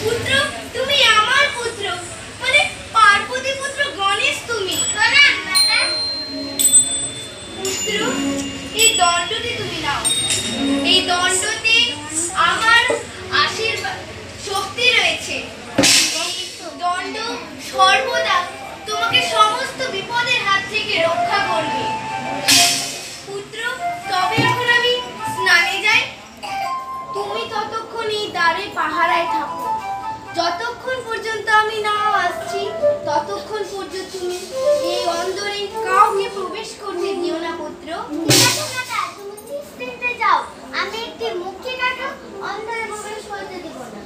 পুত্র, তুমি আমার পুত্র, মানে পার্বতী পুত্র গণেশ তুমি। পুত্র, এই দণ্ডটি তুমি নাও। এই দণ্ডতে আমার আশীর্বাদ শক্তি রয়েছে। এই দণ্ড সর্বদা তোমাকে সমস্ত বিপদের হাত থেকে রক্ষা করবে। পুত্র, তবে এখন আমি স্নানে যাই। তুমি ততক্ষণ এই দ্বারে পাহারায় থাকো। যতক্ষণ পর্যন্ত আমি না আসছি ততক্ষণ পর্যন্ত তুমি এই অন্দরে কাউকে প্রবেশ করতে দিও না পুত্র। তুমি নিশ্চিন্তে যাও, আমি একটি মুখে কাটো অন্দরে প্রবেশ করতে দিব না।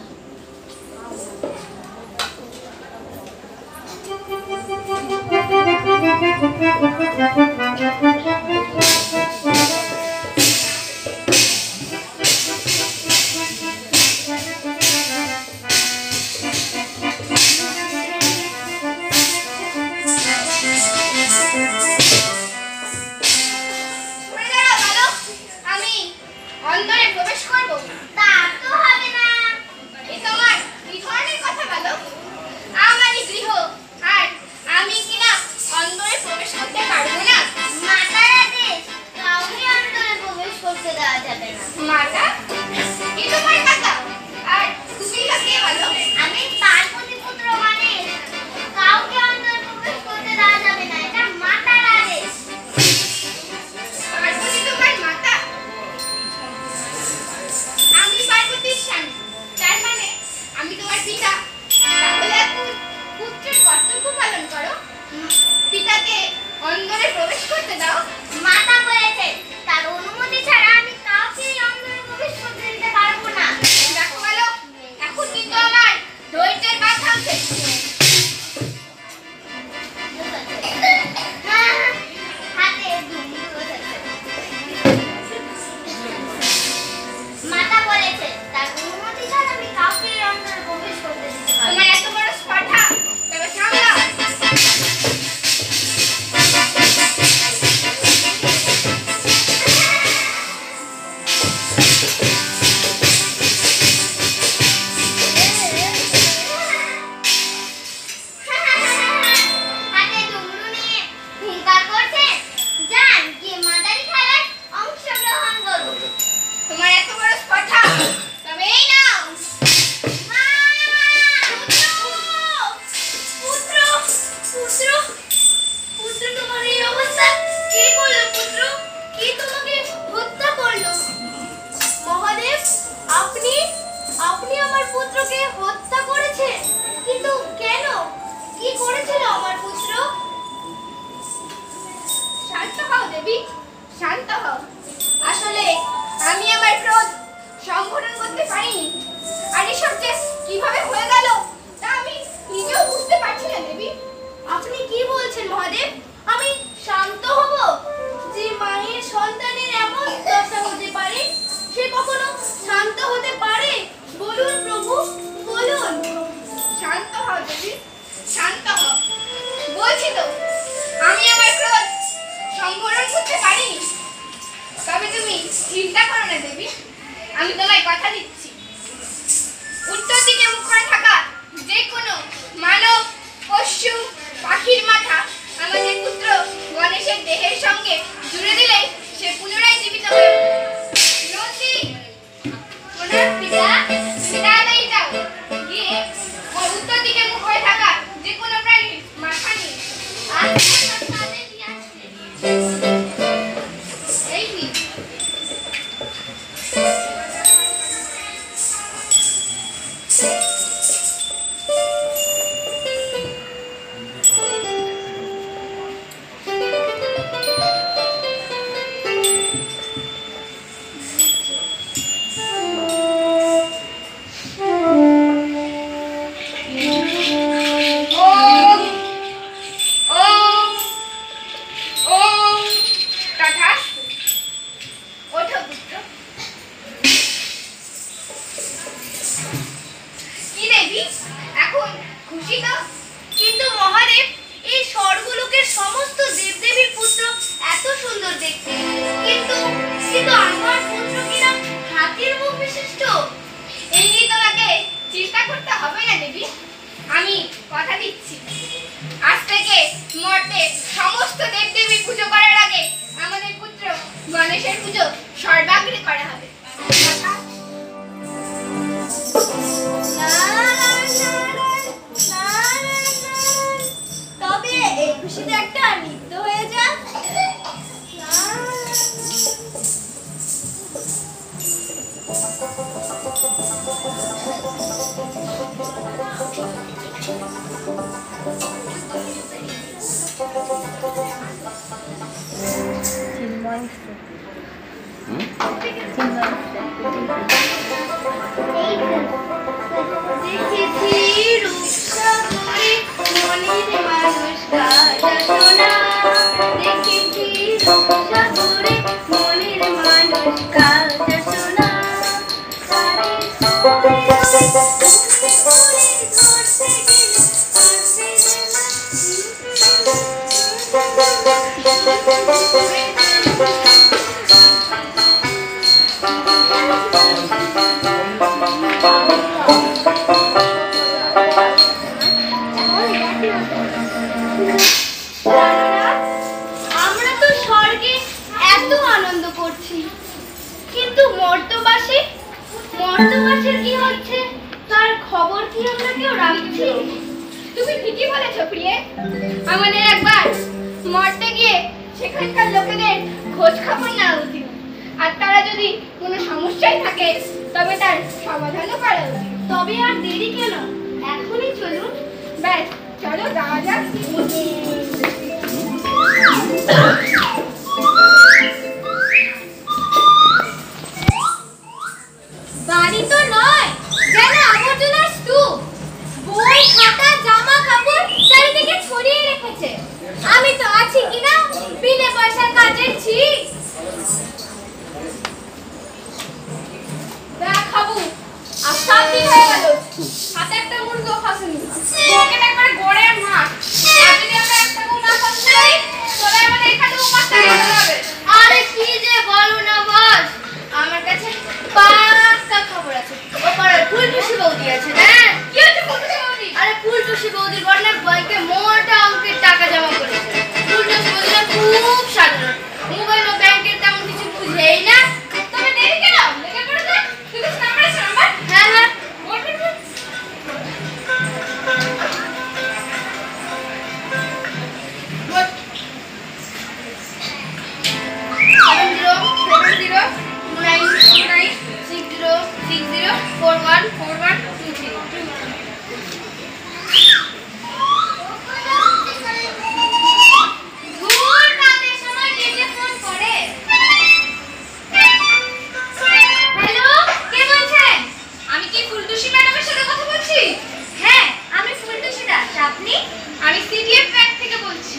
অন্দরে প্রবেশ করবো? তা তো হবে না। এ তোমার কি ধরনের কথা বলো? আমারই গৃহ, আর আমি কিনা অন্দরে প্রবেশ করতে পারবো না? মাতার আদেশ, কাউকে অন্দরে প্রবেশ করতে দেওয়া যাবে না। মাতা? এ তোমার মাতা? আর তুমি কে বলো? আমি পার্বতী পুত্র গণেশ, কাউকে অন্দরে প্রবেশ করতে দেওয়া যাবে না, এটা মাতার আদেশ। পার্বতী তোমার মাতা? আমি পার্বতীর স্বামী, তার মানে আমি তোমার পিতা। তাহলে এখন পুত্রের কর্তব্য পালন করো, পিতাকে অন্দরে প্রবেশ করতে দাও। মাতা বলেছে তার অনুমতি ছাড়া আমি কাউকে অন্দরে প্রবেশ করতে দিতে পারবো না। দেখো বলো, এখন কিন্তু আমার ধৈর্যের বাঁধা আছে। হাতে ডুমরু বসেছে। মাতা বলেছে তার অনুমতি ছাড়া আমি কাউকে অন্দরে প্রবেশ করতে দিতে পারবো না। তোমার এত বড় স্পর্ধা, তবে সামলাও। হাতে ডুমরু নিয়ে হুঙ্কার করছে, যান গিয়ে মাদারি খেলায় অংশগ্রহণ করুন। তোমার এত বড় স্পর্ধা, তবে এই নাও। মা! পুত্র, পুত্র, পুত্র, তোমার এই অবস্থা কে করলো? পুত্র, কে তোমাকে হত্যা করলো? মহাদেব, আপনি আপনি আমার পুত্রকে হত্যা করেছেন, কিন্তু কেন? কি করেছিল আমার পুত্র? শান্ত হও দেবী, শান্ত হও। আসলে আমি আমার ক্রোধ সংগঠন করতে পারিনি, আর এসব যে কিভাবে হয়ে গেল তা আমি নিজেও বুঝতে পারছি না দেবী। আপনি কি বলছেন মহাদেব? আমি শান্ত হব? যে মায়ের সন্তানের এমন দশা হতে পারে, সে কখনো শান্ত হতে পারে? বলুন প্রভু, বলুন। শান্ত হও দেবী, শান্ত হও। বলছি তো, আমি আমার ক্রোধ সংবরণ করতে পারিনি। তবে তুমি চিন্তা করো না দেবী, আমি তোমায় কথা দিচ্ছি, উত্তর দিকে মুখ করে থাকা যে কোনো মানব, পশু, পাখির মাথা আমাদের পুত্র গণেশের দেহের সঙ্গে জুড়ে দিলেই সে পুনরায় জীবিত হয়ে উঠবে। নন্দী, ওনার পিতা, তুমি তাড়াতাড়ি যাও, গিয়ে ওর উত্তর দিকে মুখ করে থাকা যে কোনো প্রাণীর মাথা নিয়ে এই নিয়ে। কিন্তু আমার পুত্র কিনা হাতির মুখ বিশিষ্ট। এই নিয়ে তোমাকে চিন্তা চিন্তা করতে হবে না দেবী, আমি কথা দিচ্ছি আজ থেকে মর্তে সমস্ত দেবদেবীর পুজো করার আগে আমাদের পুত্র গণেশের পুজো সর্বাগ্রে করা হবে। তবে এই খুশিতে একটা নৃত্য হয়ে যাক। আমরা তো স্বর্গে এত আনন্দ করছি, কিন্তু মর্তবাসীর কি হচ্ছে তার খবর কি আমরা কেউ রাখছি? তুমি ঠিকই বলেছো প্রিয়ে, আমাদের একবার মর্তে গিয়ে সেখানকার লোকেদের খোঁজ খবর নেওয়া উচিত, আর তারা যদি কোনো সমস্যায় থাকে তবে তার সমাধানও করা উচিত। তবে আর দেরি কেন, এখনই চলুন। ব্যাস চলো যাওয়া যাক। বাড়ি তো নয়, যেন আবর্জনার স্তূপ। বই, খাতা, জামা কাপড় চারিদিকে ছড়িয়ে রেখেছে। আমি তো আছি কিনা বিনা পয়সার কাজের ছি। দেখ খাবু, আর 7 দিন হয়ে গেল হাতে একটা মুরগিও ফাঁসেনি। ওখানে একবার গড়ের মাঠ, আর যদি আমরা একটা গো না ফাঁসতে পারি তবে আমাদের এখানে উপাস করতে হবে। আরে কি যে বলো না বস, আমার কাছে পাক্কা খবর আছে। ও পাড়ার ফুলটুসি বৌদি আছে। হ্যাঁ, কি হচ্ছে ফুলটুসি বৌদি? আরে ফুলটুসি বৌদির বর্ণার ব্যাংকে মোটা অঙ্কের টাকা জমা করেছে। ফুলটুসি বৌদিরা খুব সাধারণ, মোবাইল ও ব্যাংকের তেমন কিছু বুঝেই না। তবে দেরি কেন? লেগে পড়ে যা। তুই তো নাম্বার আছে নাম্বার? হ্যাঁ হ্যাঁ, বলবি তুই? বল। 70096060414123। ধুর, রাতের সময় কে যে ফোন করে। হ্যালো, কে বলছেন? আমি কি ফুলটুসি ম্যাডামের সাথে কথা বলছি? হ্যাঁ, আমি ফুলটুসি দাস। আপনি? আমি সিডিএফ ব্যাংক থেকে বলছি।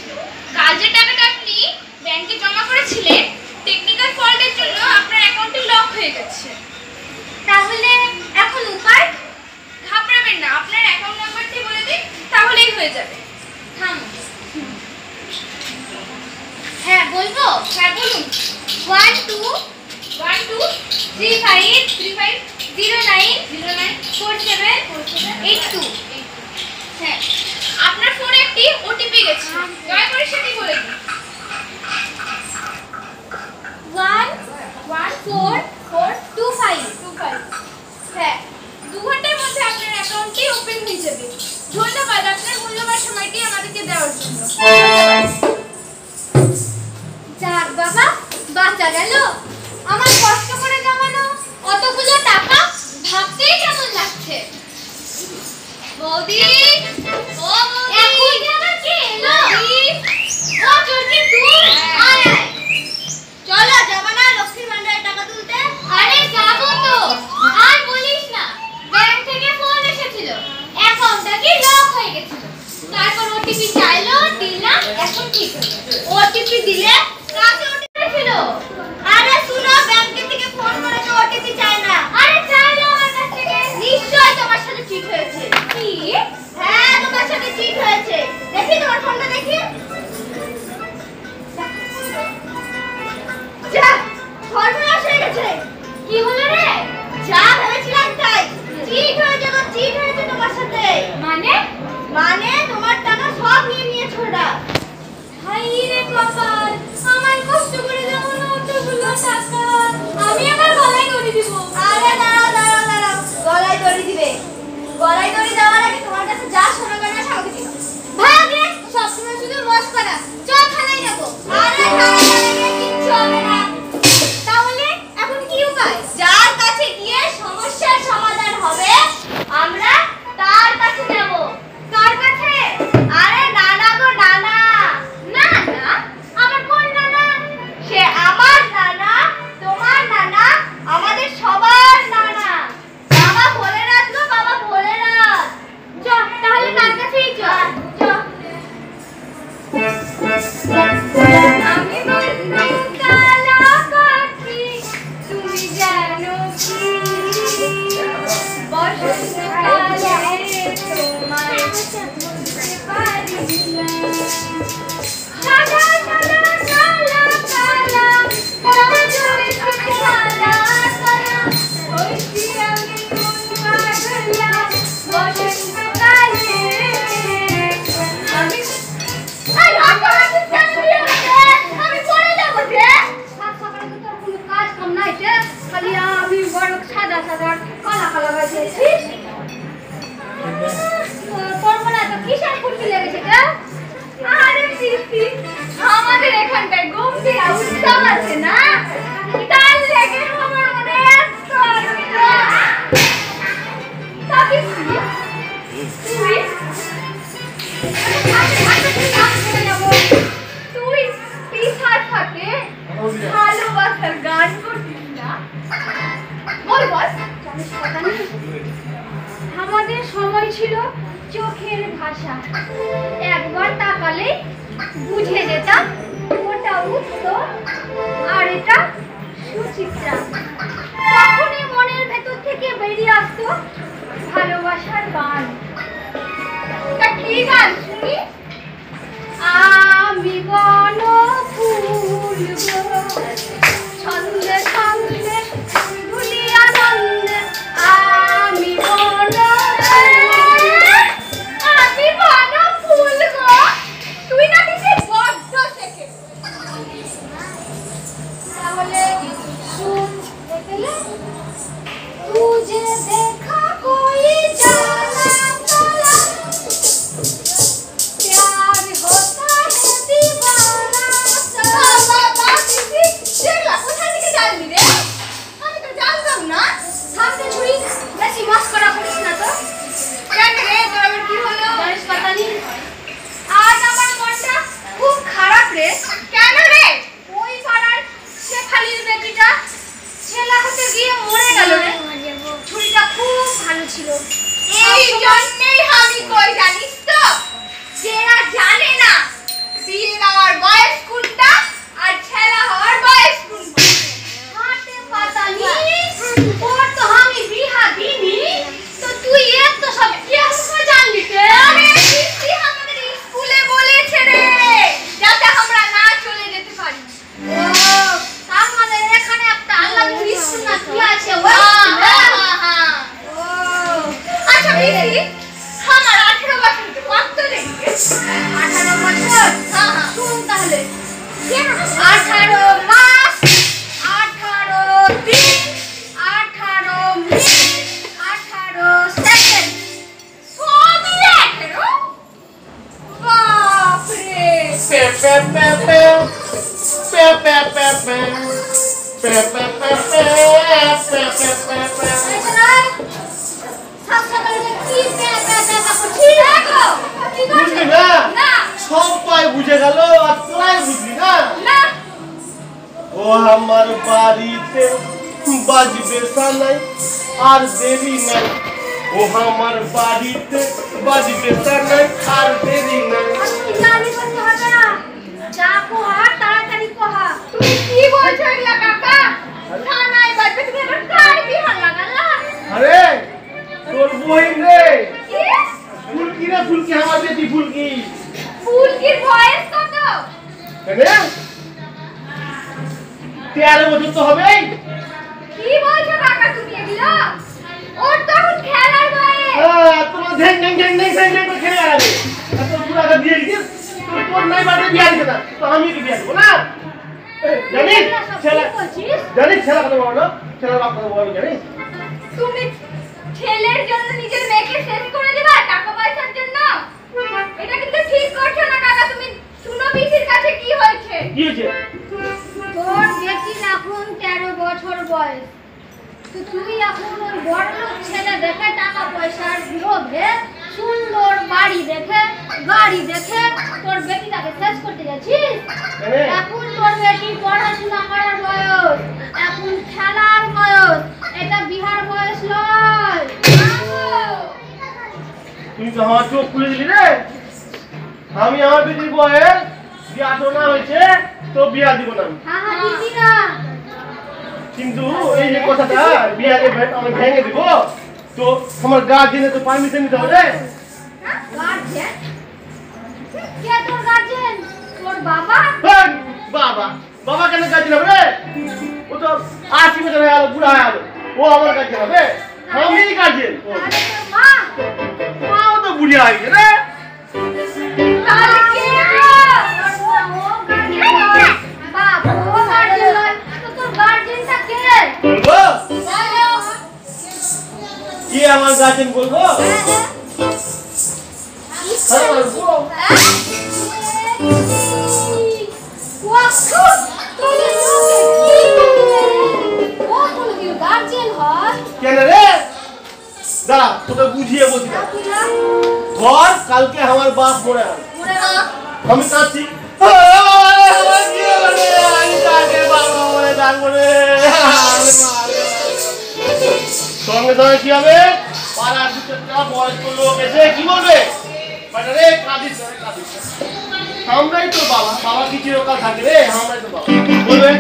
কাল যে টাকাটা আপনি ব্যাংকে জমা করেছিলেন, টেকনিক্যাল ফল্টের জন্য আপনার অ্যাকাউন্টটি লক হয়ে গেছে। তাহলে এখন উপায়? ঘাবড়াবেন না, আপনার অ্যাকাউন্ট নাম্বারটি বলে দিন, তাহলেই হয়ে যাবে। থামুন। হ্যাঁ, বলবো? হ্যাঁ বলুন। 123535094782। হ্যাঁ, আপনার ফোনে একটি ওটিপি গেছে, দয়া করে সেটি বলে দিন। 11425। হ্যাঁ, 2 ঘন্টার মধ্যে আপনার অ্যাকাউন্টটি ওপেন হয়ে যাবে। ধন্যবাদ আপনার মূল্যবান সময়টি আমাদেরকে দেওয়ার জন্য। যাক বাবা, বাঁচা গেল। আমার কষ্ট করে জমানো অতগুলো টাকা ভাবতেই কেমন লাগছে। বৌদি, ও বৌদি, এখন কি আবার কে এলো? ও চলবি তুই? আয় আয়, চলো যাবো না লক্ষ্মীর ভান্ডারের টাকা তুলতে? আরে যাবো তো, আর বলিস না, ব্যাংক থেকে ফোন এসেছিল, অ্যাকাউন্টটা কি লক হয়ে গেছিল। তারপর ওটিপি চাইলো, দিলাম, এখন ঠিক হয়ে গেছে। ওটিপি দিলে কাছে ওটিপি ছিল। আরে শুনো, ব্যাংক থেকে ফোন করে তো ওটিপি চায় না। আরে চাইলো আমার কাছ থেকে। নিশ্চয়ই তোমার সাথে ঠিক হয়েছে। কি? হ্যাঁ, তোমার সাথে ঠিক হয়েছে। দেখি তোমার ফোনটা, দেখি। যা, সর্বনাশ হয়ে গেছে। কি হলো রে? যা ভেবেছিলাম তাই, চিট হয়েছে গো, চিট হয়েছে। মানে মানে তোমার টাকা সব নিয়ে নিয়েছো ওরা। হাই রে কপাল, আমার কষ্ট করে যেমন অতগুলো টাকা আমি আমার গলায় দড়ি দিব। আরে দাঁড়াও দাঁড়াও দাঁড়াও, গলায় দড়ি দিবে? গলায় দড়ি দেওয়ার আগে তোমার কাছে যা সোনা গয়না আছে আমাকে দিও। ভাগে, সবসময় শুধু মস্করা। চল থানায় যাবো। আরে থানায় গিয়ে কিচ্ছু হবে না। তাহলে এখন কি উপায়? যার কাছে গিয়ে সমস্যার সমাধান হবে আমরা তার কাছে যাব। কার কাছে? আরে নানা গো নানা। না না, আমার কোন নানা? সে আমার নানা, তোমার নানা, আমাদের সবার নানা, বাবা ভোলেনাথ গো, বাবা ভোলেনাথ। চল তাহলে তার কাছেই চল। আমি বলবো কালা পাখি, তুমি জানো কি বসন্তকালে তোমায় বুঝতে পারি না। সাদা সাদা কালা কালা, তুমি কালা কালা, হইছি আমি কোন পাগলা বসন্তকালে। আমি আরে আপনারা কি ফ্যামিলি আছে? আমি পড়ে যাব যে। সাত সকালে তো তোর কোনো কাজ কাম নাই যে, খালি আমি বড় সাদা সাদা কালা কালা বাজিয়েছি। তোর মনে এত কিসের ফুর্তি লেগেছে রে? আরে পিসি, আমাদের এখানটায় গম্ভীর উৎসব আছে না, তার লেগে আমার মনে এত আনন্দ। তা পিসি, তুই তুই পিসার সাথে ভালোবাসার গান করছিস না? বল বল। জানিস কথা নেই, আমাদের সময় ছিল চোখের ভাষা। একবার তাকালে বুঝে যেতাম ওটা উত্তর আর এটা সুচিত্রা। তখনই মনের ভেতর থেকে বেরিয়ে আসতো ভালোবাসার গান। তা কি গান শুনি? আমি বন ফুল গো, ছন্দে ছন্দে ফুলগুলি আনন্দে, আমি বন আমি বন ফুল গো। তুই না পিসি বড্ড শেখে। তাহলে सुन देखले तुझे देखा कोई जाना साला, प्यार होता है दीवाना साला। বাবা পিসি, দেখলা কোথা থেকে জানলি রে? আমি তো জানতাম না। সামনে ছুরি, বেশি মস্করা করিস না তো। কেন রে, তোর আবার কি হলো? জানিস কথা নেই, আজ আমার মনটা খুব খারাপ রে। কেন রে? ওই পাড়ার শেফালির বেটিটা ছেলা হতে গিয়ে মরে গেল রে। ছুরিটা খুব ভালো ছিল। এই জন্যই আমি কই জানিস তো, যারা জানে না বিয়ে দেওয়ার বয়স কোনটা আর ছেলা হওয়ার বয়স কোনটা। হাতে পাতা নি, ওর তো আমি বিহা দিনি, তো তুই এত সব কেমন জানলি রে? আরে পিসি আমাদের স্কুলে বলেছে রে, যাতে আমরা না চলে যেতে পারি। ও, তার মানে এখানে একটা আল্লাহ কৃষ্ণ না কি আছে? ও আচ্ছা পিসি, আমার 18 বছর কত লেগে? 18 বছর? হ্যাঁ। শুন তাহলে, 18 মাস, 18 দিন, 18 মিনিট, 18 সেকেন্ড। সবই 18? বাপরে। বুঝলি না? সবাই বুঝে গেল আর তোরাই বুঝলি না। ও আমার বাড়িতে বাজবে সানাই আর দেরি নাই। ও আমার বাড়িতে বাজবে সানাই আর দেরি নাই। তুমি কি বলছো এগুলা কাকা? থানায় বাজবে, তুমি এখন কার বিহার লাগালা? আরে তোর বহিন রে, কি? ফুলকি রে, ফুলকি আমার বেটি ফুলকি। ফুলকির বয়স কত? 13 বছর তো হবেই। কি বলছো কাকা তুমি এগুলো? ওর তো এখন খেলার বয়স। তোমার ঢ্যাং ঢ্যাং ঢ্যাং সেং করে খেলে গেলাবে তোর পুরাটা দিয়ে দিস তোর নাই বাড়ি বিয়া দিতে না তো আমি কি বিয়া দেবো না জানিস ছেলে কথা বলো ছেলে বাপ কথা বলো জানিস তুমি ছেলের জন্য নিজের মেয়েকে শেষ করে দিবা টাকা পয়সার জন্য? এটা কিন্তু ঠিক করছো না কাকা। তুমি শুনো পিসির কাছে কি হয়েছে। কি হয়েছে? তোর বেটির এখন 13 বছর বয়স, তো তুই এখন ওই বড়লোক ছেলে দেখে টাকা পয়সার লোভে সুন্দর বাড়ি দেখে গাড়ি দেখে তোর বেটিটাকে শেষ করতে যাচ্ছিস? এখন তোর বেটি পড়াশোনা করার বয়স, এখন খেলার বয়স, এটা বিহার বয়স নয়। তুই তো আমার চোখ খুলে দিলি রে। আমি আমার বেটির বয়স বিয়া তো না হয়েছে তো বিয়া দিব না। হ্যাঁ দিদি না, কিন্তু এই যে কথাটা বিয়া আমি ভেঙে দিব তো আমার গার্জেনে তো পারমিশন নিতে হবে। গার্জেন? কে তোর গার্জেন? তোর বাবা? বাবা বাবা কেন গার্জেন হবে রে? ও তো 80 বছর হয়ে গেল, বুড়া হয়ে গেল, ও আমার গার্জেন হবে? আমি গার্জেন। আরে তোর মা? মাও তো বুড়ি হয়ে গেছে রে। তাহলে কে গো? তোর মা ও গার্জেন নয়, বাবা ও গার্জেন নয়, তো তোর গার্জেনটা কে? বলবো বলো। কি আমার গার্জেন বলবো? হ্যাঁ বলবো। কেন রে? দাঁড়া তোকে বুঝিয়ে বলছি না। ধর কালকে আমার বাপ মরে গেল, আমি কাঁদছি সঙ্গে সঙ্গে কি হবে? পাড়ার দুটা বয়স্ক লোক এসে কি বলবে? রে কাঁদিস কাঁদিস, আমরাই তো বাবা, বাবা কি চিরকাল থাকে রে? আমরাই তো বাবা বলবে।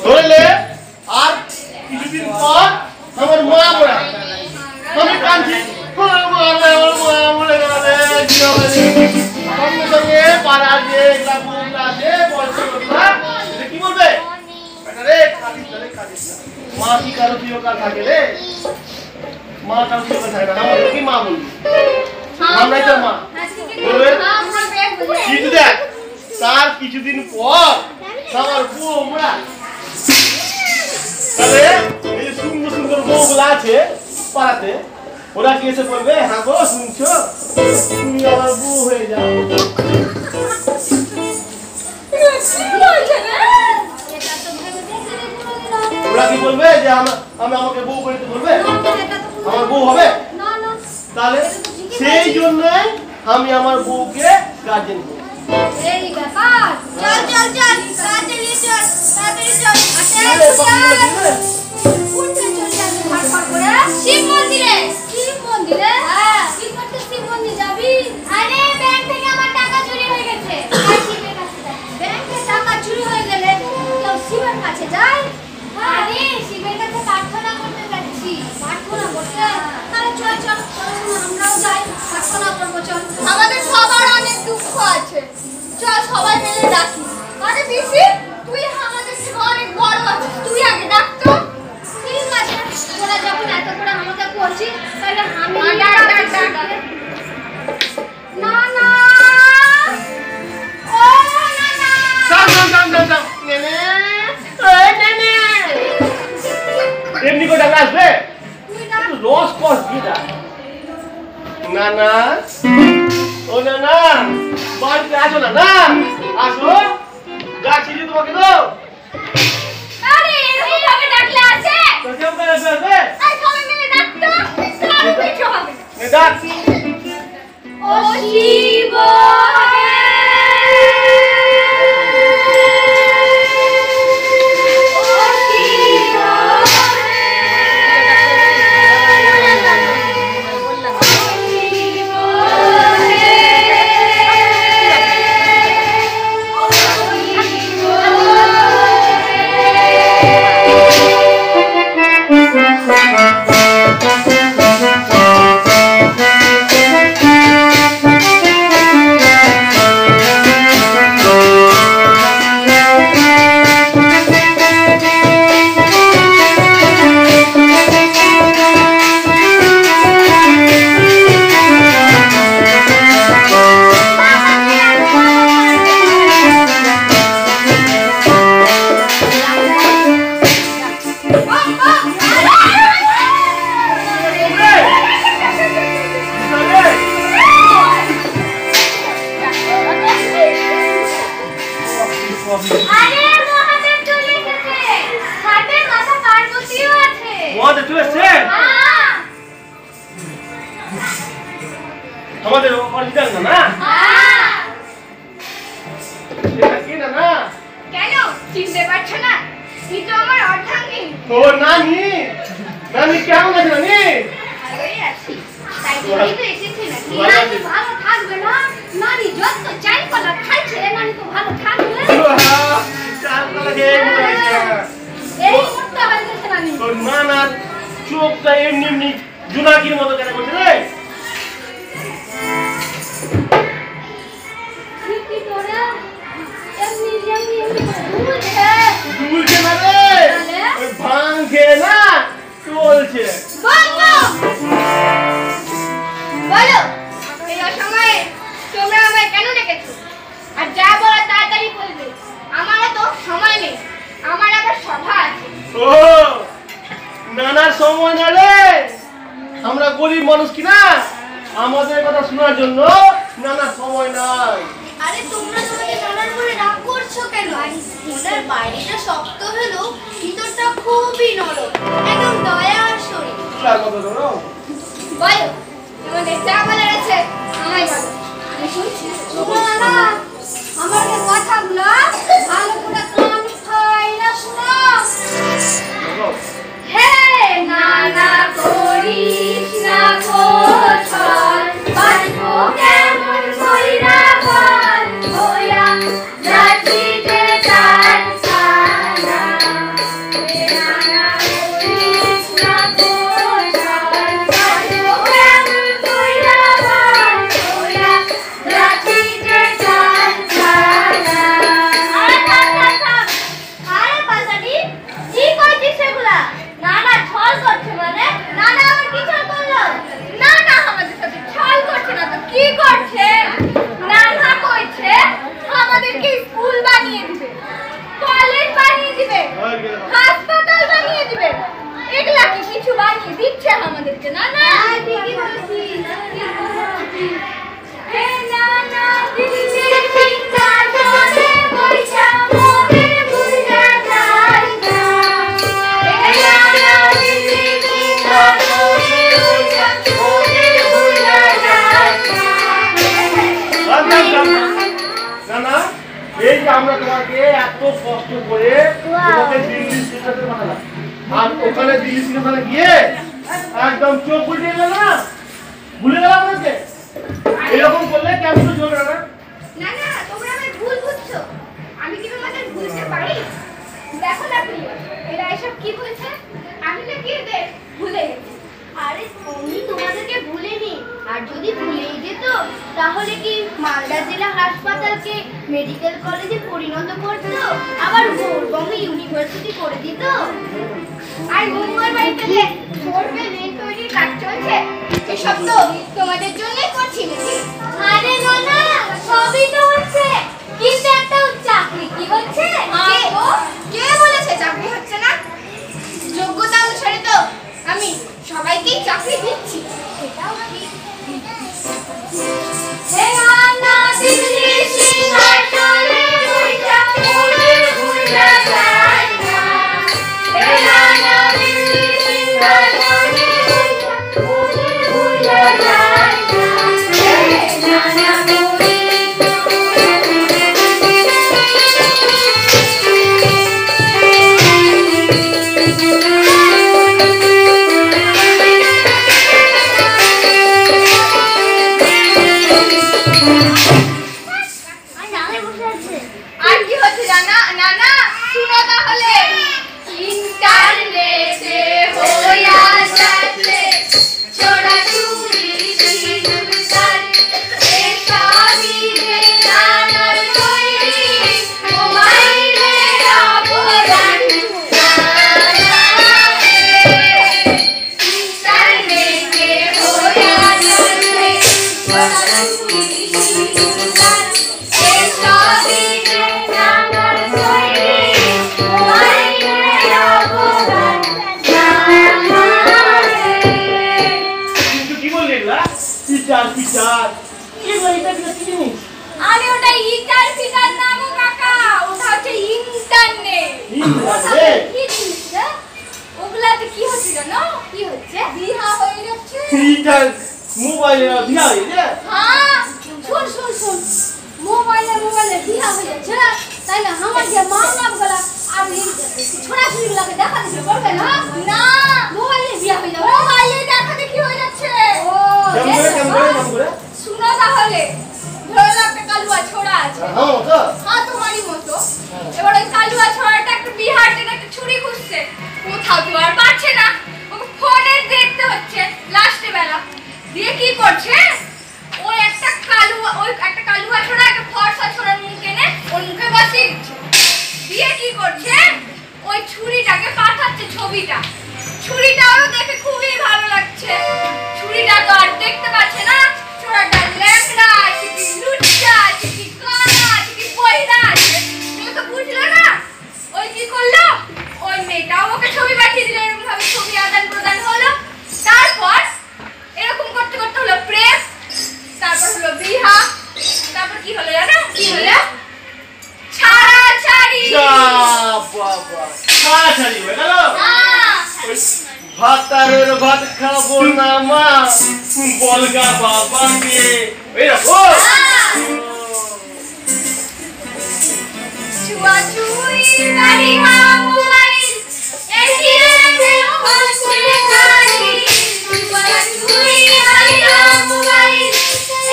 ধরলে আর কিছুদিন পর আমার মা মরে, আমি কাঁদছি সঙ্গে সঙ্গে পাড়ার যে আছে বয়স্ক লোকরা কি বলবে? রে কাঁদিস না রে কাঁদিস না, মা কি কারো চিরকাল থাকে রে? মা কারো চিরকাল থাকে না, আমাদের কি মা বলবি? আমরাই তো মা বলবে। কিন্তু দেখ তার কিছুদিন পর আমার বউ মরা, তাহলে এই যে সুন্দর সুন্দর বউগুলো আছে পাড়াতে, ওরা কি এসে বলবে হ্যাঁ গো শুনছো তুমি আমার বউ হয়ে যাও? ওরা কি বলবে যে আমাকে বউ করে বলবে আমার বউ হবে? তাহলে সেই জন্যই আমি আমার বউকে গার্জেন করি। এই ব্যাপার, চল চল চল তাড়াতাড়ি চল তাড়াতাড়ি চল। কোনটা চলে যাবি ভাড় করে? শিব মন্দিরে। শিব মন্দিরে? হ্যাঁ। কি করতে শিব মন্দির যাবি? আরে ব্যাংক থেকে আমার টাকা চুরি হয়ে গেছে, আর শিবের কাছে যাই। ব্যাংকে টাকা চুরি হয়ে গেলে কেউ শিবের কাছে যায়? আরে শিবের কাছে প্রার্থনা করতে যাচ্ছি। প্রার্থনা করতে? তাহলে চল চল, আমরাও যাই, প্রার্থনা করবো চল। আমাদের সবার অনেক দুঃখ আছে, চল সবাই মিলে ডাকি। আরে পিসি তুই আমাদের থেকে অনেক বড় আছিস, তুই আগে ডাক তো। ঠিক আছে, তোরা যখন এত করে আমাকে করছিস তাহলে আমি ডাক, ডাক, ডাক, ডাক। না না, ও না না এমনি করে ডাকা আসবে? রস কস দিয়ে ডাক। না না ও না না বাড়িতে আসো না না, আসো ডাকছি যে তোমাকে তো। আরে এরকম ভাবে ডাকলে আছে? তো কেমন করে আসবে? আই সবাই মিলে ডাক তো, সব কিছু হবে। ডাক। ও শিব আমাদের অরিজিনাল না না? এটা কি না না? কেন চিনতে পারছো না? তুই তো আমার অর্ধাঙ্গিনী। ও নানি, নানি কেমন আছে নানি? ভালোই আছি। তাই জন্যই তো এসেছি নাকি? নানি ভালো থাকবে না? নানি যত চাই কলা খাইছে, নানি তো ভালো থাকবে। চাল কলা খেয়ে মরে গেছে। এই মুহূর্তে হয়ে গেছে নানি। তোর নানার চোখটা এমনি এমনি জোনাকির মতো কেন করছে রে? কি করে? এমনি দুলছে। দুলছে না রে, ওই ভাঙ খেয়ে না চলছে। বলো বলো, এই অসময়ে তোমরা আমায় কেন ডেকেছো? আর যা বলার তাড়াতাড়ি বলবে। আমারও তো সময় নেই, আমার আবার সভা আছে। ও নানার সময় না রে, আমরা গরিব মানুষ কিনা, আমাদের কথা শোনার জন্য নানার সময় নাই। আরে তোমরা তোমাকে নানার বলে রাগ করছো কেন? ওনার বাইরেটা শক্ত হলেও ভিতরটা খুবই নরম, একদম দয়ার শরীর। তার কথা ধরো। বলো, তোমাদের যা বলার আছে আমায় বলো, আমি শুনছি। শোনো নানা, আমার এই কথাগুলো ভালো করে কান খাইরা শোনো। ধরো। হে নানা করিস না কোছল, বাঁচবো কেমন কইরা বল, হইয়া যাচ্ছি যে তার ছানা। হে নানা করিস না কোছল, বাঁচবো কেমন কইরা বল, হইয়া যাচ্ছি যে তার ছানা। আরে থাক থাক থাক, আরে পাতারি কি করছিস সেগুলা? নানা ছল করছে মানে? নানা আবার কি ছল করলো? নানা আমাদের সাথে ছল করছে না তো কি করছে? নানা কইছে আমাদেরকে স্কুল বানিয়ে দিবে, কলেজ বানিয়ে দিবে, হাসপাতাল বানিয়ে দিবে। এগুলা কি কিছু বানিয়ে দিচ্ছে আমাদেরকে? নানা ঠিকই বলেছিস। হে নানা দিদির সিংহাসনে বইসা মোদের ভুইলা যাই না। হে নানা দিদির সিংহাসনে বইসা মোদের ভুইলা যাই না। নানা, এই যে আমরা তোমাকে এত কষ্ট করে তোমাকে দিল্লি স্টেশনে পাঠালাম, আর ওখানে দিল্লি স্টেশনে গিয়ে একদম চোখ উল্টে গেল না, ভুলে গেলাম আমাকে। এরকম করলে কেমন তো চলবে না? না না, তোমরা আমায় ভুল বুঝছো। আমি কি তোমাদের ভুলতে পারি? দেখো না প্রিয়, এরা এসব কি বলছে? আমি নাকি এদের ভুলে গেছি। আরে উনি তোমাদেরকে ভুলেনি, আর যদি ভুলেই যেত তাহলে কি মালদা জেলা হাসপাতালকে মেডিকেল কলেজে পরিণত করতো, আবার গৌরবঙ্গ ইউনিভার্সিটি করে দিত। আর মুম্বাই বাড়িতে যে করবে রেল তৈরির কাজ চলছে, এসব তো তোমাদের জন্যই করছি নাকি? আরে নানা সবই তো হচ্ছে, কিন্তু একটা চাকরি কি হচ্ছে? কে বলেছে চাকরি হচ্ছে না? যোগ্যতা অনুসারে তো আমি সবাইকেই চাকরি দিচ্ছি। সেটাও ঠিক। হে নানা দিল্লি সিংহাসনে বইসা মোদের ভুইলা যাই না। হে নানা দিল্লি সিংহাসনে বইসা মোদের ভুইলা যাই না। হে নানা আর কি হচ্ছে জানা? নানা শুনো তাহলে। ইন্টারনেটে হইয়া যাচ্ছে চোরাচুরি সিঁদুরদার, এসবই যে নানার তৈরি মোবাইলের অপরাধ। ইন্টারনেটে হইয়া যাচ্ছে চোরাচুরি সিঁদুরদার, এসবই যে নানার তৈরি মোবাইলের অপরাধ। কিন্তু কি বললি এগুলা? টিচার টিচার কি বললি? এটা কি জিনিস? আরে ওটা ইটার ফিটার না গো কাকা, ওটা হচ্ছে ইন্টারনেট। ইন্টারনেট? কি জিনিস রে? ওগুলাতে কি হচ্ছে জানো? কি হচ্ছে? বিহা হয়ে যাচ্ছে। ইন্টার মোবাইলে বিয়া হয়েছে? হ্যাঁ শুন শুন শুন মোবাইলে বিয়া হয়ে যাচ্ছে তাই না আমার যে মা বাপ গুলা আর ছোড়া ছুরি গুলাকে দেখা দিতে পারবে না না মোবাইলে বিয়া হয়ে যাবে মোবাইলে দেখা দেখি হয়ে যাচ্ছে ও কেমন করে শুনো তাহলে ধরো একটা কালুয়া ছোড়া আছে হ্যাঁ তো হ্যাঁ তোমারই মতো এবার ওই কালুয়া ছোড়াটা একটু বিহার থেকে একটা ছুরি খুঁজছে কোথাও তো আর পাচ্ছে না ওকে ফোনে দেখতে হচ্ছে লাস্টে বেলা দিয়ে কি করছে ওই একটা কালুয়া ছোড়া একটা ফর্সা ছোড়ার মুখ এনে ওর মুখে বসিয়ে দিচ্ছে দিয়ে কি করছে ওই ছুরিটাকে পাঠাচ্ছে ছুরিটাও দেখে খুবই ভালো লাগছে ছুরিটা তো আর দেখতে পাচ্ছে না ছোড়াটা ল্যাংড়া আছে কি লুচ্চা আছে কি কানা আছে কি পয়দা আছে কেউ তো বুঝলো না ওই কি করলো ওই মেয়েটাও ওকে ছবি পাঠিয়ে দিল এরকম ভাবে ছবি আদান প্রদান হলো তারপর এরকম করতে করতে হলো প্রেম তারপর হলো বিহা তারপর কি হলো জানো কি হলো ছাড়াছাড়ি বাবা ছাড়াছাড়ি হয়ে গেল হ্যাঁ ভাতারের ভাত খাবো না মা বলগা বাবাকে এরকম ছুয়াছুই বাড়ি মোবাইল এটিএমে হচ্ছে গাড়ি ছুয়াছুই বাড়ি মোবাইল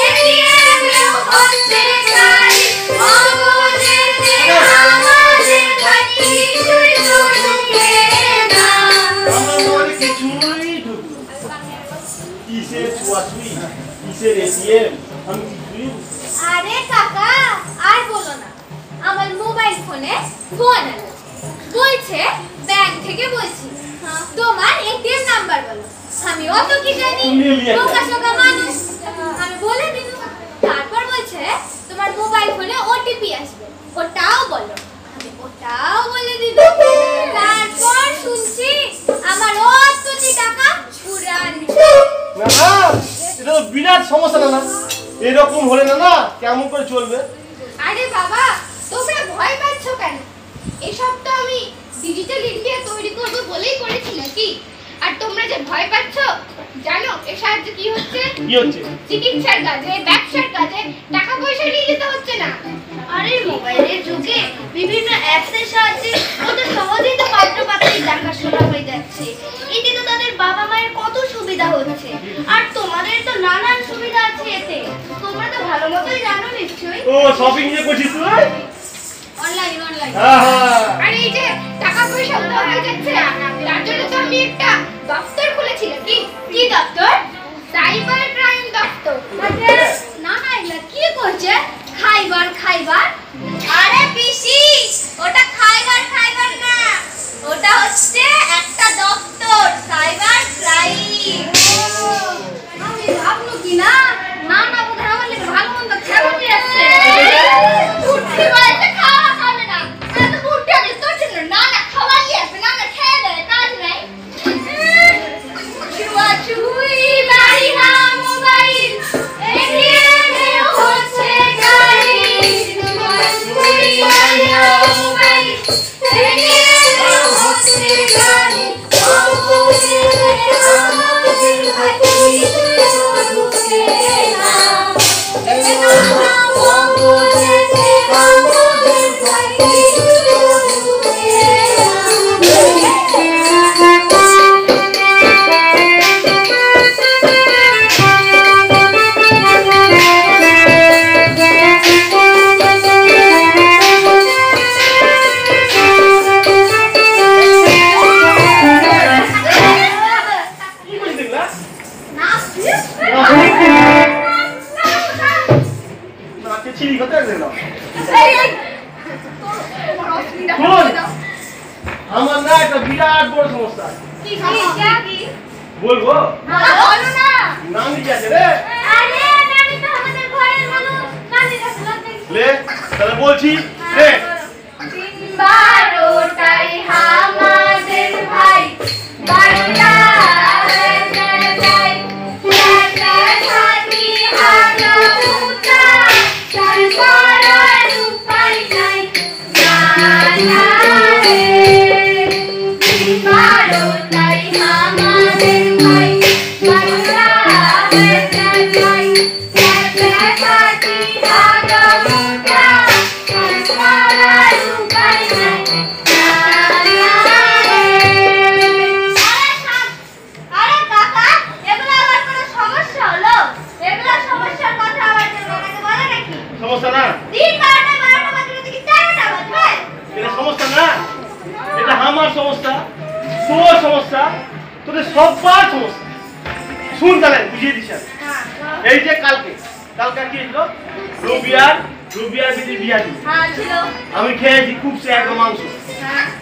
এটিএমে হচ্ছে গাড়ি অবদেতে আমাদের বাড়ি তুই তো ঢুকে না আমার মনে কিছুই ঢুকলো কিসের ছোঁয়াছুঁই কিসের এটিএম আমি কিছুই আরে কাকা আর বলো না আমার মোবাইল ফোনে ফোন এলো বলছে ব্যাংক থেকে বলছি তোমার এটিএম নাম্বার বলো আমি অত কি জানি বোকা মানুষ আমি বলে দিলাম তারপর বলছে তোমার মোবাইল ফোনে ওটিপি আসবে ওটাও বলো আমি ওটাও বলে দিলাম তারপর শুনছি আমার 80 টাকা চুরানি না না এটা তো বিরাট সমস্যা না এরকম হলে না কেমন করে চলবে আরে বাবা তোমরা ভয় পাচ্ছ কেন এসব তো আমি ডিজিটাল ইন্ডিয়া তৈরি করব বলেই করেছি নাকি আর তোমরা যে ভয় পাচ্ছ জানো এর সাহায্যে কি হচ্ছে চিকিৎসার কাজে ব্যবসার কাজে টাকা পয়সা নিয়ে যেতে হচ্ছে না আরে মোবাইলের যুগে বিভিন্ন অ্যাপসের সাহায্যে কত সহজেই তো পাত্রপাত্রীর দেখাশোনা হয়ে যাচ্ছে এতে তো তাদের বাবা মায়ের কত সুবিধা হচ্ছে আর তোমাদের তো নানান সুবিধা আছে এতে তোমরা তো ভালো মতোই জানো নিশ্চয়ই ও শপিং যে করছিস তুই অনলাইন আর এই যে টাকা পয়সা উদ্ধার হয়ে যাচ্ছে তার জন্য তো আমি একটা দপ্তর খুলেছিলাম কি দপ্তর সাইবার ক্রাইম দপ্তর না না এগুলা কি করছে খাইবার আরে পিসি ওটা খাইবার না ওটা হচ্ছে একটা দপ্তর সাইবার ক্রাইম আমি ভাবলো কি না বোধহয় আমার লেগে ভালো মন্দ খাবার নিয়ে আসছে উঠি বলতে খাওয়া খাবে না আমি তো উঠে আমি তো ছিল না খাবার নিয়ে আসবে না খেয়ে দেয় কাজ নাই ছুয়াছুই বাড়ি মোবাইল এটিএমে হচ্ছে গাড়ি ছুয়াছুই বাড়ি মোবাইল এটিএমে হচ্ছে গাড়ি আমাদের ভাই ঢুকে না আমার না একটা বিরাট বড় সমস্যা বলবো নানি কি আছে রে লে তাহলে বলছি রে 12টায় আমাদের ভাই 12টা আমাদের ভাই সমস্যা না এটা সমস্যা না, এটা আমার সমস্যা, তোর সমস্যা, তোদের সবার সমস্যা। শুন তাহলে বুঝিয়ে দিচ্ছি আমি। এই যে কালকে কি ছিল, রুবিয়ার বিধি বিয়া ছিল। আমি খেয়েছি খুব সে এক মাংস,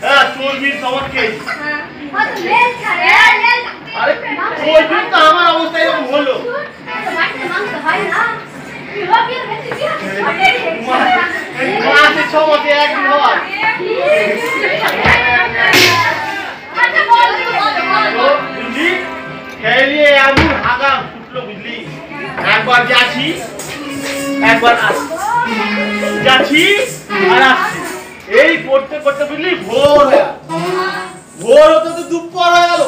হ্যাঁ চর্বির খাবার খেয়েছি। আরে চর্বির তো আমার অবস্থা এরকম হলো। মাসে 6 মাসে একদিন হওয়া বুঝলি, খেয়ে এমন হাগা ফুটলো বুঝলি। একবার যাচ্ছি একবার আসছি, যাচ্ছি আর আসছি, এই করতে করতে বুঝলি ভোর হয়ে গেল। ভোর হতে তো দুপুর হয়ে গেল।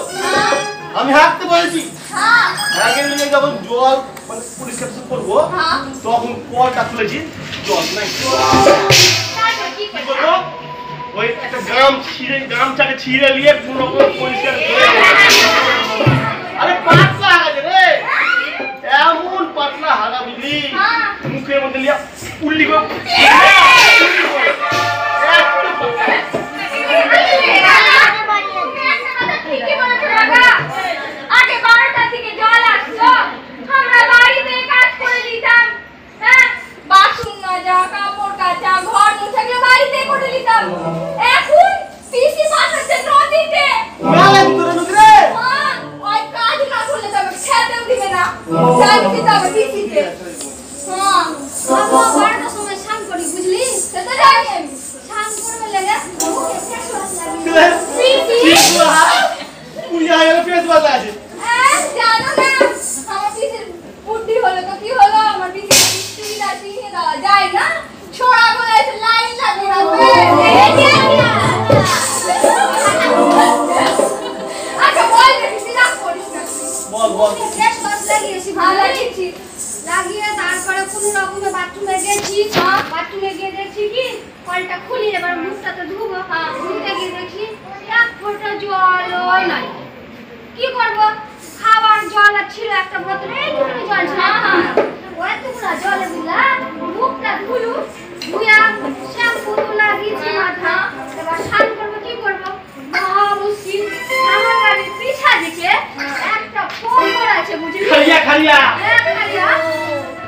আমি হাঁটতে বলেছি, আগের দিনে যখন জল মানে পরিষ্কার করবো তখন কলটা খুলেছি, জল নাই। কি করবো, ওই একটা গামছাকে ছিঁড়ে নিয়ে কোন রকম পরিষ্কার করে। আরে পাতলা হাগাছে রে, এমন পাতলা হাগা বুঝলি, মুখের মধ্যে লিয়া উল্লি করে লাগিয়ে তারপরে কোন রকমে বাথরুমে গেছি, বাথরুমে গিয়ে দেখছি কি কলটা খুলি, এবার মুখটা তো ধুবো, ধুতে গিয়ে দেখি এক ফোঁটা জলও নাই। কি করব, খাবার জল ছিল একটা বোতলে, এইটুকু জল ছিল, ওইটুকুনা জলে দিলাম, মুখটা ধুলু, ধুয়া শ্যাম্পু লাগিয়েছি মাথা, এবার স্নান করবো। কি করবো, মহা মুশকিল, আমার বাড়ির পিছা দিকে একটা পুকুর আছে বুঝলি, খালিয়া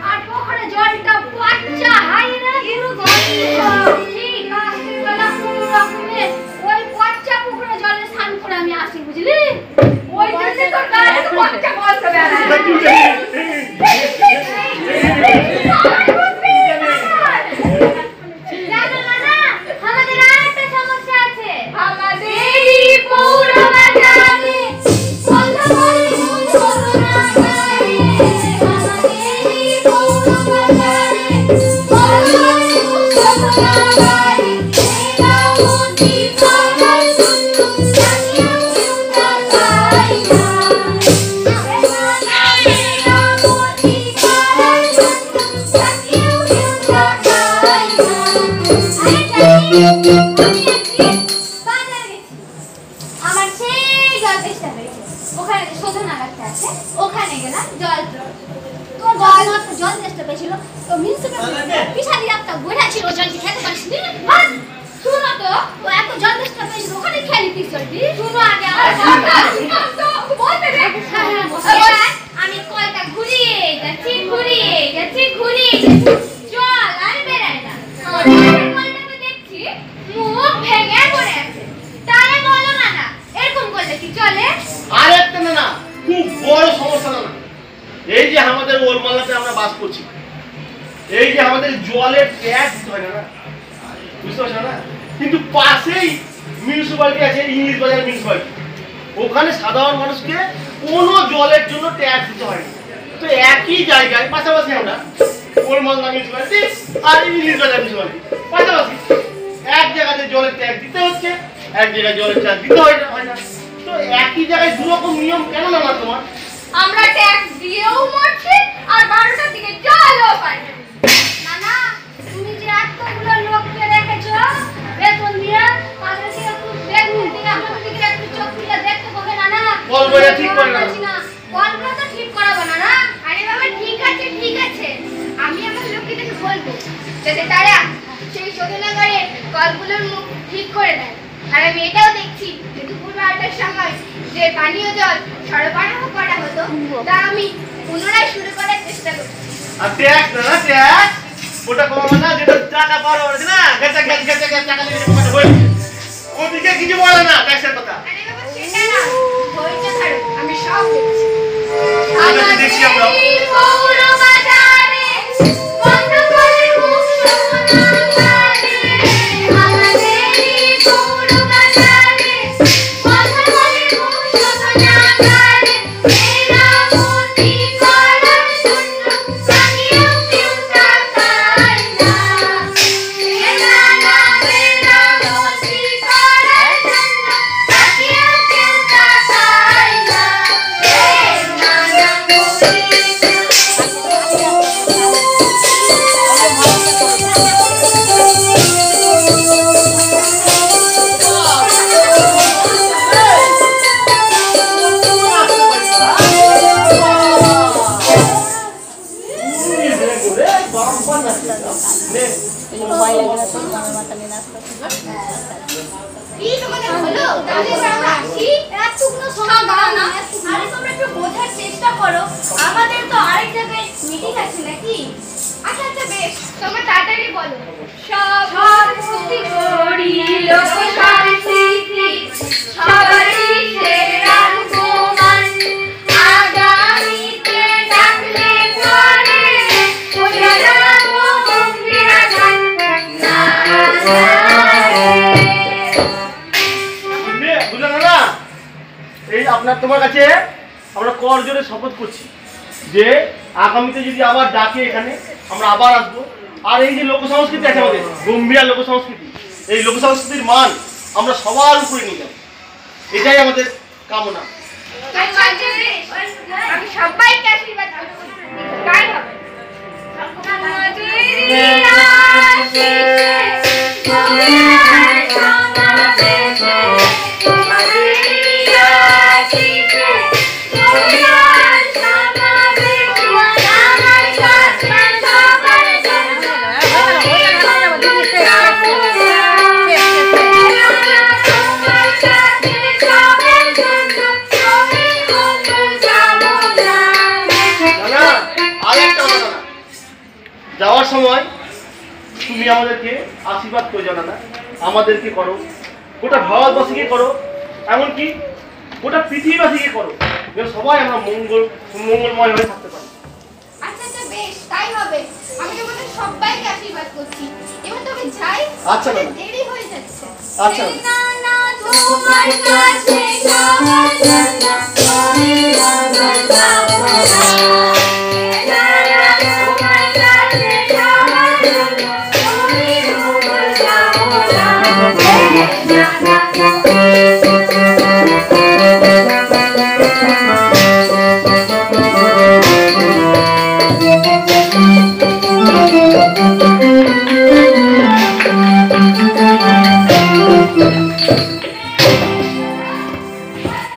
আর পুকুরে জলটা পচা হাই না হিরু গন্ধ, ঠিক আছে বলা কোন রকমে ওই পচা পুকুরে জলে স্নান করে আমি আসি বুঝলি। ওই জন্য তো গায়ে পচা গন্ধ বেরায়। আমাদের আরেকটা সমস্যা আছে, আমাদের পৌর বাজারে আমার সেই জল তেষ্টা পেয়েছে, ওখানে শোধনাগারটা আছে, ওখানে গেলাম জল। তোর জল তেষ্টা পেয়েছিল তো মিউনিসিপ্যালিটি পিছা দিয়ে একটা গোড়া ছিল, জলটি খেতে পারিস নি। শুনো তো, ও এত জল তেষ্টা পেয়েছিল ওখানে খেলি তুই জলটি। শুনো আগে আমার কথা বলতে দে। আমি কলটা ঘুরিয়ে যাচ্ছি জল আর বেরায় না। কলটাতে দেখছি মুখ ভেঙে পড়ে আছে। তারে বলো না এরকম করলে কি চলে? আরেকটা না খুব বড় সমস্যা না। এই যে আমাদের ওলমালাতে আমরা বাস করছি, এই যে আমাদের জলের ট্যাক্স হয় না, বুঝতে পারছো না? কিন্তু পাশেই মিউনিসিপ্যালিটি আছে, ইংলিশ বাজার মিউনিসিপ্যালিটি, ওখানে সাধারণ মানুষকে কোনো জলের জন্য ট্যাক্স দিতে হয় না। তো একই জায়গায় পাশাপাশি আমরা ওলমালা মিউনিসিপ্যালিটি আর ইংলিশ বাজার মিউনিসিপ্যালিটি পাশাপাশি, এক জায়গাতে জলের ট্যাক্স দিতে হচ্ছে, এক জায়গায় জলের ট্যাক্স দিতে হয় না। তো একই জায়গায় দুরকম নিয়ম কেন না তোমার? আমরা ট্যাক্স দিয়েও মরছি আর 12টার দিকে জলও পাই না। নানা, তুমি যে এতগুলো লোককে রেখেছো বেতন দিয়ে, তাদেরকে একটু দেখুন দিকে আপনাদের দিকে একটু চোখ খুলে দেখতে হবে নানা। কলগুলো ঠিক করে নাও। কলগুলো তো ঠিক করাবো নানা। আরে বাবা ঠিক আছে ঠিক আছে, আমি আমার লোকদেরকে বলবো যাতে তারা সেই শোধনাগারে কলগুলোর মুখ ঠিক করে দেয়। আর আমি এটাও দেখছি যে দুপুর 12টার সময় যে পানীয় জল সরবরাহ করা হতো তা আমি পুনরায় শুরু করার চেষ্টা করছি। আর ট্যাক্স না ট্যাক্স ওটা কমাবো না, যেটা টাকা পারো না গেছে টাকা দিয়ে কমাতে হয়েছে, ওদিকে কিছু বলে না ট্যাক্সের কথা। আরে বাবা সেটা না, হইতে ছাড়ো, আমি সব দেখছি। দেখছি আমরা। আমাদের পৌর বাজারে বন্ধ করে মুখ শোধনাগারে, আমাদের পৌর বাজারে বন্ধ করে মুখ শোধনাগারে, মেরামতি করার জন্য তাকিয়েও কেউ তাকায় না। মেরামতি করার জন্য তাকিয়েও কেউ তাকায় না। কি তোমাদের হলো? তাহলে এবার আমরা আসি। এতগুলো সময় দাও না। আরে তোমরা একটু বোঝার চেষ্টা করো, আমাদের তো আরেক জায়গায় মিটিং আছে নাকি? আচ্ছা আচ্ছা বেশ, তোমরা তাড়াতাড়ি বলো। সব স্তুতি করি লোক সংস্কৃতি, সবারই সেরা উপমান, আগামীতে ডাকলে পরে জানাবো গম্ভীরা গান। না বুঝলেন না, এই আপনার তোমার কাছে আমরা কর জোরে শপথ করছি যে আগামীতে যদি আবার ডাকে এখানে আমরা আবার আসবো। আর এই যে লোক সংস্কৃতি আছে আমাদের গম্ভীরা লোক সংস্কৃতি, এই লোক সংস্কৃতির মান আমরা সবার উপরে নিয়ে যাবো, এটাই আমাদের কামনা। আচ্ছা আচ্ছা বেশ, আমি সবাইকে আশীর্বাদ করছি, তাই হবে। যাওয়ার সময় তুমি আমাদেরকে আশীর্বাদ করে জানা না, আমাদেরকে করো, গোটা ভারতবাসীকে করো, এমনকি গোটা পৃথিবীবাসীকে করো, যেন সবাই আমরা মঙ্গলময় হয়ে থাকতে পারি। আচ্ছা আচ্ছা বেশ, তাই হবে। আমি তোমাদের সবাইকে আশীর্বাদ করছি। এবার তবে যাই, আচ্ছা আমাদের ম্যাডাম। দেরি হয়ে যাচ্ছে। আচ্ছা তোমার কাছে যাওয়ার জন্য